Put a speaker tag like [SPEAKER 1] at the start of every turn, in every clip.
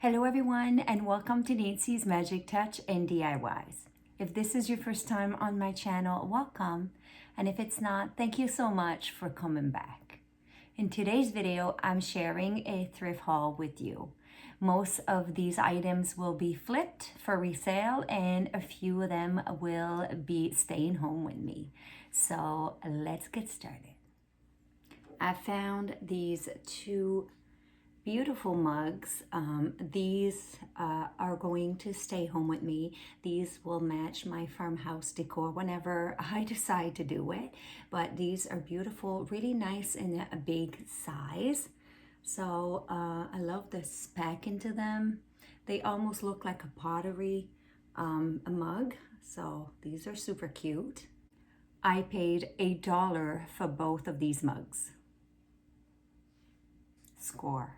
[SPEAKER 1] Hello everyone and welcome to Nancy's Magic Touch and DIYs. If this is your first time on my channel, welcome. And if it's not, thank you so much for coming back. In today's video, I'm sharing a thrift haul with you. Most of these items will be flipped for resale and a few of them will be staying home with me. So let's get started. I found these two beautiful mugs. These are going to stay home with me. These will match my farmhouse decor whenever I decide to do it. But these are beautiful, really nice in a big size. So I love the spec into them. They almost look like a pottery a mug. So these are super cute. I paid $8 for both of these mugs. Score.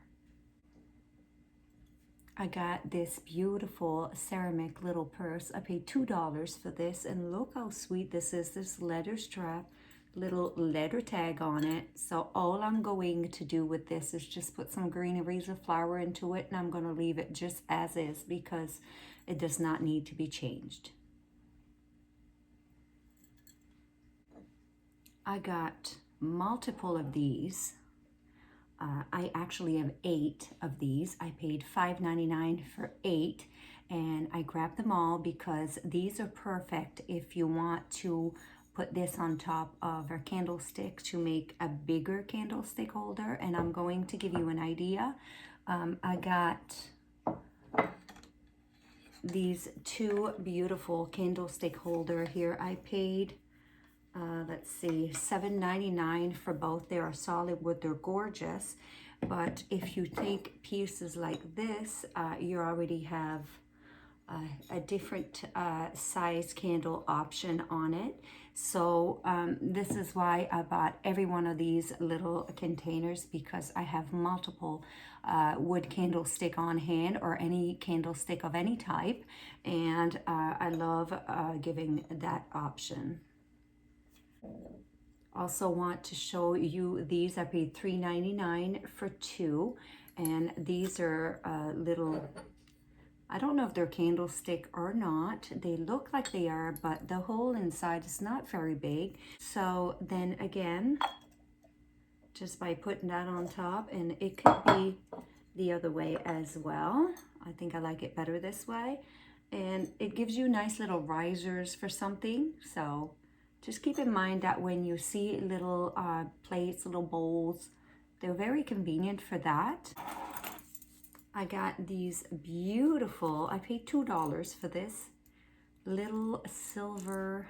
[SPEAKER 1] I got this beautiful ceramic little purse. I paid $2 for this, and look how sweet this is. This leather strap, little leather tag on it. So all I'm going to do with this is just put some green eraser flower into it, and I'm going to leave it just as is because it does not need to be changed. I got multiple of these. I actually have 8 of these. I paid $5.99 for 8, and I grabbed them all because these are perfect if you want to put this on top of a candlestick to make a bigger candlestick holder. And I'm going to give you an idea. I got these two beautiful candlestick holder here. I paid let's see, $7.99 for both. They are solid wood, they're gorgeous. But if you take pieces like this, you already have a different size candle option on it. So this is why I bought every one of these little containers, because I have multiple wood candlestick on hand, or any candlestick of any type. And I love giving that option. Also want to show you these. I paid $3.99 for 2, and these are little, I don't know if they're candlestick or not. They look like they are, but the hole inside is not very big. So then again, just by putting that on top, and it could be the other way as well. I think I like it better this way. And it gives you nice little risers for something. So just keep in mind that when you see little plates, little bowls, they're very convenient for that. I got these beautiful, I paid $2 for this little silver.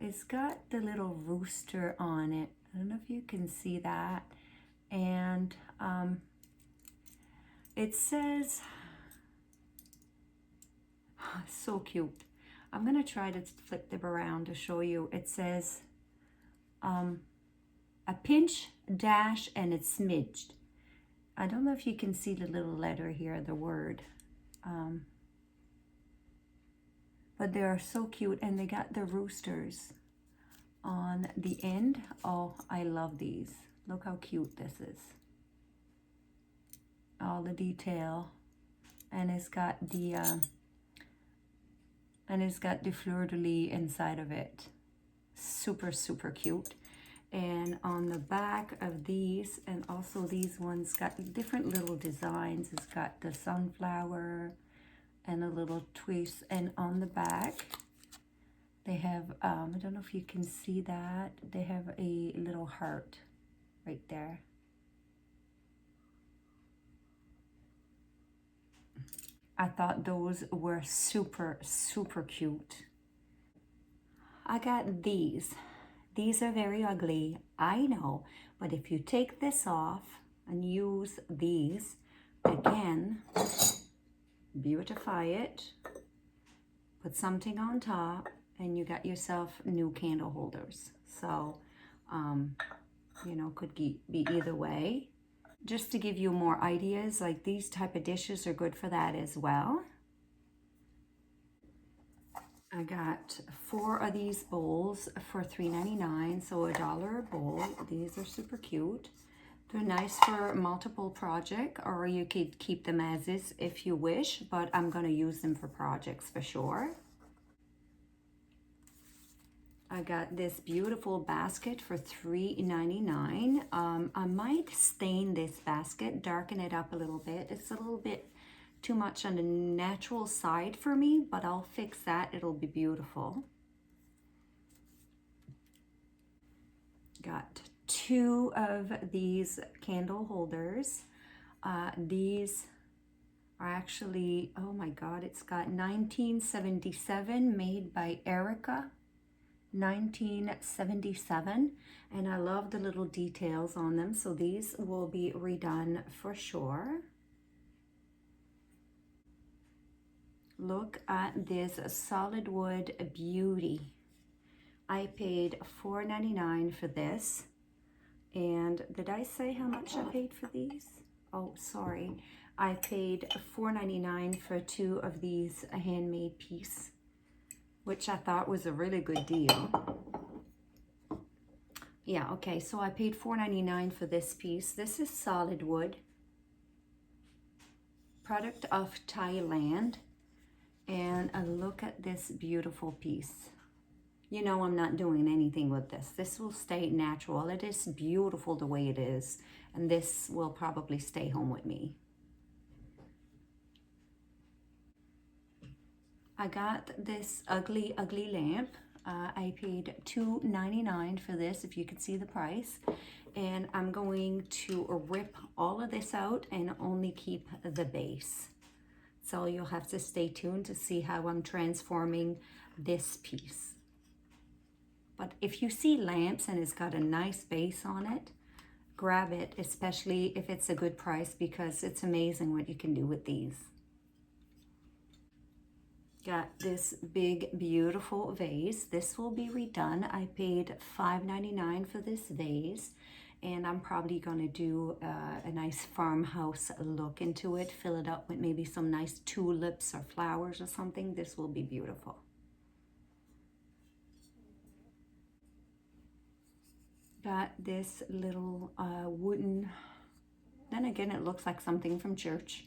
[SPEAKER 1] It's got the little rooster on it. I don't know if you can see that. And it says, so cute. I'm going to try to flip them around to show you. It says a pinch, dash, and it's smidged. I don't know if you can see the little letter here, the word. But they are so cute, and they got the roosters on the end. Oh, I love these. Look how cute this is. All the detail. And it's got the fleur-de-lis inside of it. Super, super cute. And on the back of these, and also these ones, got different little designs. It's got the sunflower and a little twist. And on the back, they have, I don't know if you can see that, they have a little heart right there. I thought those were super, super cute. I got these. These are very ugly, I know, but if you take this off and use these, again, beautify it, put something on top, and you got yourself new candle holders. So, you know, could be either way. Just to give you more ideas, like these type of dishes are good for that as well. I got 4 of these bowls for $3.99, so $1 a bowl. These are super cute. They're nice for multiple projects, or you could keep them as is if you wish, but I'm going to use them for projects for sure. I got this beautiful basket for $3.99. I might stain this basket, darken it up a little bit. It's a little bit too much on the natural side for me, but I'll fix that. It'll be beautiful. Got 2 of these candle holders. These are actually, oh my God, it's got 1977, made by Erica. 1977, and I love the little details on them, so these will be redone for sure. Look at this solid wood beauty. I paid $4.99 for this. And did I say how much I paid for these? Oh, sorry. I paid $4.99 for 2 of these handmade piece, which I thought was a really good deal. Yeah, okay, so I paid $4.99 for this piece. This is solid wood, product of Thailand. And look at this beautiful piece. You know I'm not doing anything with this. This will stay natural. It is beautiful the way it is. And this will probably stay home with me. I got this ugly lamp. I paid $2.99 for this, if you can see the price. And I'm going to rip all of this out and only keep the base. So you'll have to stay tuned to see how I'm transforming this piece. But if you see lamps and it's got a nice base on it, grab it, especially if it's a good price, because it's amazing what you can do with these. Got this big, beautiful vase. This will be redone. I paid $5.99 for this vase, and I'm probably going to do a nice farmhouse look into it, fill it up with maybe some nice tulips or flowers or something. This will be beautiful. Got this little wooden, then again it looks like something from church.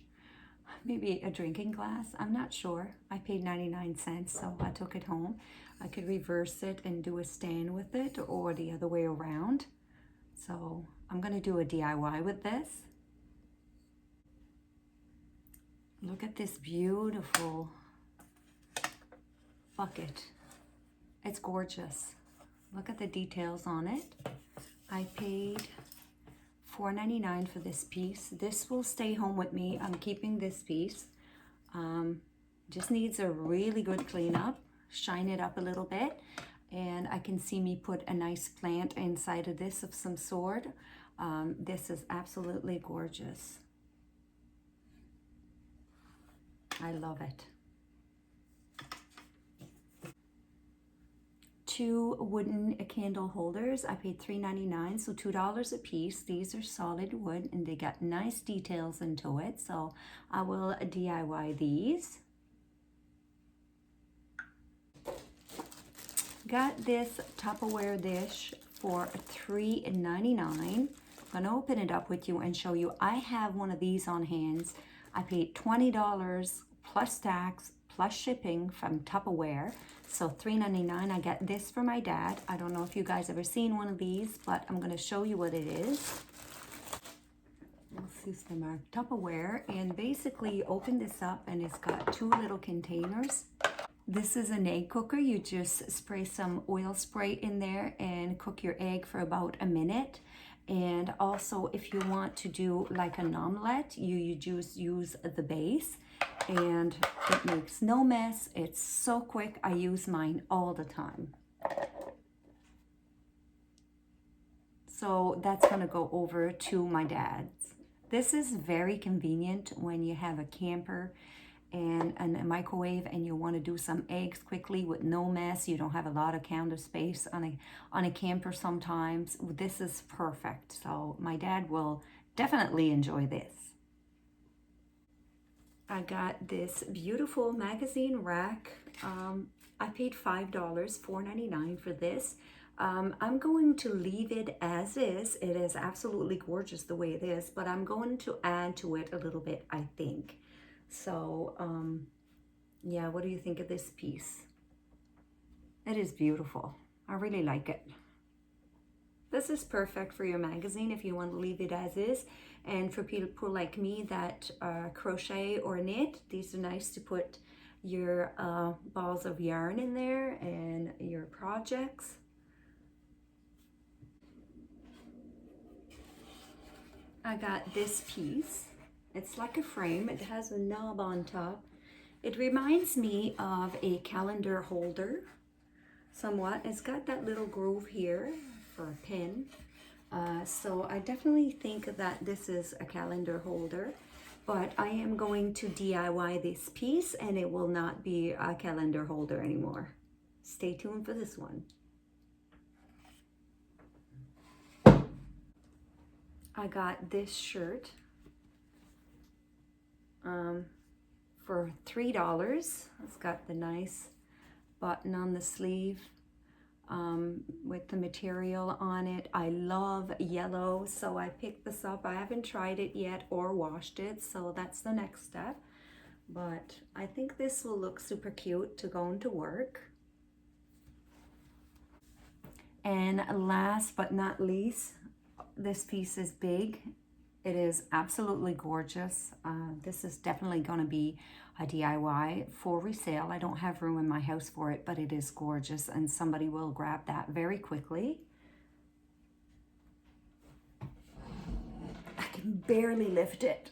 [SPEAKER 1] Maybe a drinking glass, I'm not sure. I paid 99 cents, so I took it home. I could reverse it and do a stand with it, or the other way around. So I'm gonna do a DIY with this. Look at this beautiful bucket. It's gorgeous. Look at the details on it. I paid $4.99 for this piece. This will stay home with me. I'm keeping this piece. Just needs a really good cleanup. Shine it up a little bit. And I can see me put a nice plant inside of this of some sort. This is absolutely gorgeous. I love it. 2 wooden candle holders. I paid $3.99, so $2 a piece. These are solid wood and they got nice details into it, so I will DIY these. Got this Tupperware dish for $3.99. I'm gonna open it up with you and show you. I have one of these on hand. I paid $20 plus tax plus shipping from Tupperware. So $3.99. I got this for my dad. I don't know if you guys ever seen one of these, but I'm going to show you what it is. This is from our Tupperware, and basically you open this up and it's got 2 little containers. This is an egg cooker. You just spray some oil spray in there and cook your egg for about a minute. And also if you want to do like an omelette, you just use the base. And it makes no mess. It's so quick. I use mine all the time. So that's going to go over to my dad's. This is very convenient when you have a camper and a microwave and you want to do some eggs quickly with no mess. You don't have a lot of counter space on a camper sometimes. This is perfect. So my dad will definitely enjoy this. I got this beautiful magazine rack. I paid $5, $4.99 for this. I'm going to leave it as is. It is absolutely gorgeous the way it is, but I'm going to add to it a little bit, I think. So, yeah, what do you think of this piece? It is beautiful. I really like it. This is perfect for your magazine if you want to leave it as is. And for people like me that crochet or knit, these are nice to put your balls of yarn in there and your projects. I got this piece. It's like a frame. It has a knob on top. It reminds me of a calendar holder somewhat. It's got that little groove here for a pin. So I definitely think that this is a calendar holder, but I am going to DIY this piece and it will not be a calendar holder anymore. Stay tuned for this one. I got this shirt for $3. It's got the nice button on the sleeve with the material on it. I love yellow, so I picked this up. I haven't tried it yet or washed it, so that's the next step. But I think this will look super cute to go into work. And last but not least, this piece is big. It is absolutely gorgeous. This is definitely going to be a DIY for resale. I don't have room in my house for it, but it is gorgeous and somebody will grab that very quickly. I can barely lift it.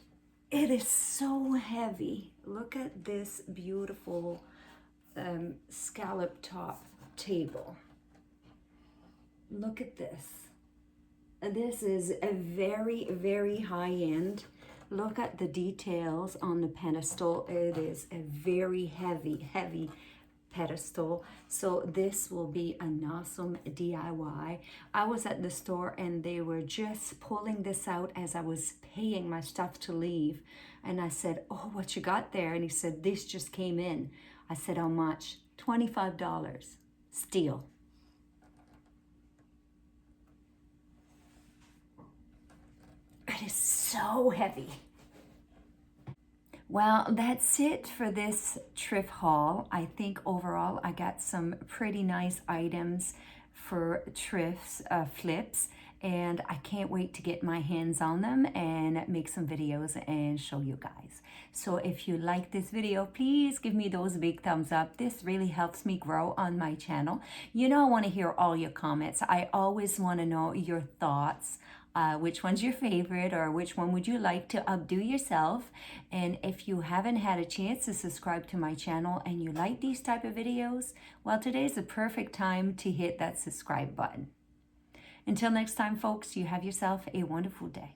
[SPEAKER 1] It is so heavy. Look at this beautiful scallop top table. Look at this. This is a very, very high end. Look at the details on the pedestal. It is a very heavy, heavy pedestal. So this will be an awesome DIY. I was at the store and they were just pulling this out as I was paying my stuff to leave. And I said, oh, what you got there? And he said, this just came in. I said, how much? $25. Steal. It is so heavy. Well, that's it for this thrift haul. I think overall I got some pretty nice items for thrifts, flips, and I can't wait to get my hands on them and make some videos and show you guys. So if you like this video, please give me those big thumbs up. This really helps me grow on my channel. You know, I want to hear all your comments. I always want to know your thoughts. Which one's your favorite, or which one would you like to updo yourself? And if you haven't had a chance to subscribe to my channel and you like these type of videos, well, today's the perfect time to hit that subscribe button. Until next time, folks, you have yourself a wonderful day.